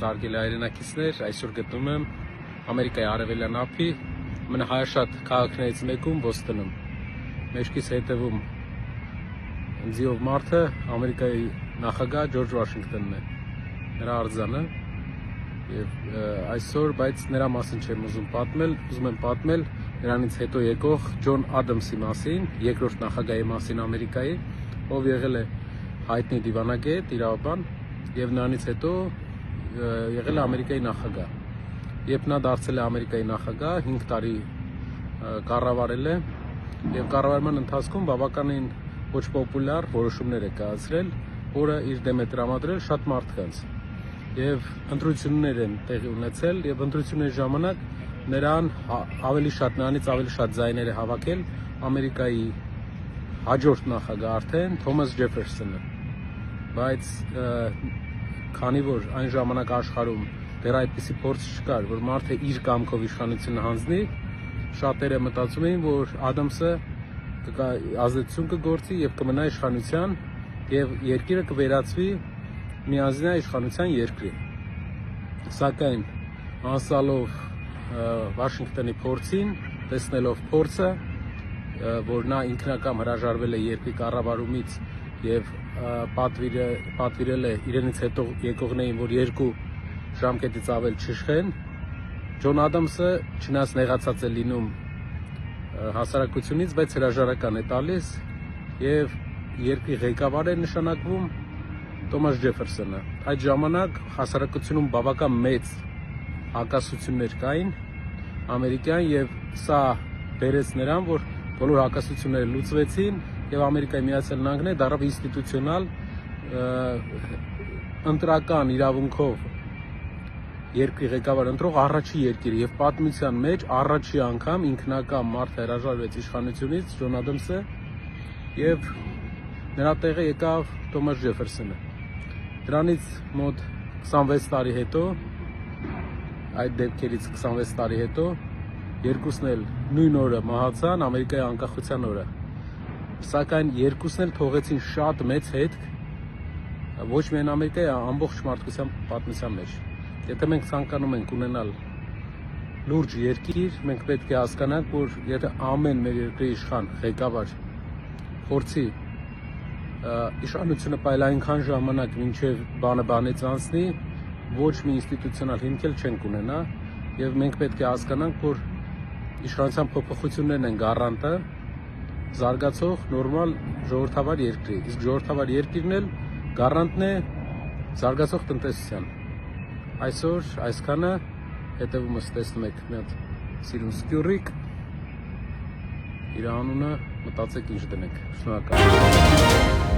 Հարգելի հայրենակիցներ, այսօր գտնվում եմ Ամերիկայի արևելյան ափի ամենահայաշատ քաղաքներից մեկում Բոստոնում։ Մեջքից հետևում ընձիով մարդը Ամերիկայի նախագահ Ջորջ Վաշինգտոնն է, նրա արձանը, եւ այսօր բայց նրա մասին չեմ ուզում պատմել, ուզում եմ պատմել նրանից հետո եկող Ջոն Ադամսի մասին, երկրորդ նախագահի մասին Ամերիկայի, ով եղել է հայտնի դիվանագետ, իրավաբան եւ նրանից հետո եղել է Ամերիկայի նախագահ։ Երբ նա դարձել է Ամերիկայի նախագահ, 5 տարի կառավարել է եւ կառավարման ընթացքում բավականին ոչ պոպուլյար որոշումներ է կայացրել, որը իր դեմ է տրամադրել շատ մարդկանց։ Եվ ընտրություններ են տեղի ունեցել եւ ընտրությունների ժամանակ նրանից ավելի շատ ձայներ է հավաքել Ամերիկայի հաջորդ նախագահ արդեն Թոմաս Ջեֆերսոնը։ Բայց քանի որ այն ժամանակ աշխարհում դեռ այդպիսի փորձ չկար, որ մարդը իր կամքով իշխանությունը հանձնի, շատերը մտածում էին, որ Ադամսը ազդեցություն կգործի եւ կմնա իշխանության եւ երկիրը կվերածվի միանձնյա իշխանության երկրի։ Սակայն անցալով Վաշինգտոնի փորձին, տեսնելով փորձը, որ նա ինքնակամ հրաժարվել է երկրի կառավարումից եւ պատվիրել է իրենից հետո եկողներին, որ 2 ժամկետից ավել չիշխեն, Ջոն Ադամսը չնայած նեղացած է լինում հասարակությունից, բայց հրաժարական է տալիս եւ երկրի ղեկավար է նշանակվում Թոմաս Ջեֆերսոնը։ Այդ ժամանակ հասարակությունում բավական մեծ հակասություններ կային ամերիկյան եւ սա բերեց նրան, որ բոլոր հակասությունները լուծվեցին եւ Ամերիկայի Միացյալ Նահանգները դառավ ինստիտուցիոնալ ընտրական իրավունքով երկրի ղեկավար ընտրող առաջի երկիրը եւ պատմության մեջ առաջի անգամ ինքնակամ մարդը հրաժարվեց իշխանությունից Ջոն Ադամսը եւ նրա տեղը եկավ Թոմաս Ջեֆերսոնը։ Դրանից մոտ 26 տարի հետո, այդ դեպքերից 26 տարի հետո երկուսն էլ նույն օրը մահացան, Ամերիկայի անկախության օրը։ Սակայն երկուսն էլ թողեցին շատ մեծ հետք ոչ միայն Ամերիկայի, ամբողջ մարդկության պատմության մեջ։ Եթե մենք ցանկանում ենք ունենալ լուրջ երկիր, մենք պետք է հասկանանք, որ եթե ամեն մեր երկրի իշխան, ղեկավար փորձի իշխանությունը պայել այնքան ժամանակ, մինչև բանը բանից անցնի, ոչ մի ինստիտուցիոնալ հիմք էլ չենք ունենա, եւ մենք պետք է հասկանանք, որ իշխանության փոփոխություններն են գառանտը զարգացող նորմալ ժողովրդավար երկրի, իսկ ժողովրդավար երկիրն էլ գառանտն է զարգացող տնտեսության։ Այսօր այսքանը, հետևումս տեսնում եք մի հատ սիրուն սկյուռիկ, իր անունը մտածեք ինչ դնեք։ Շնորհակալ եմ։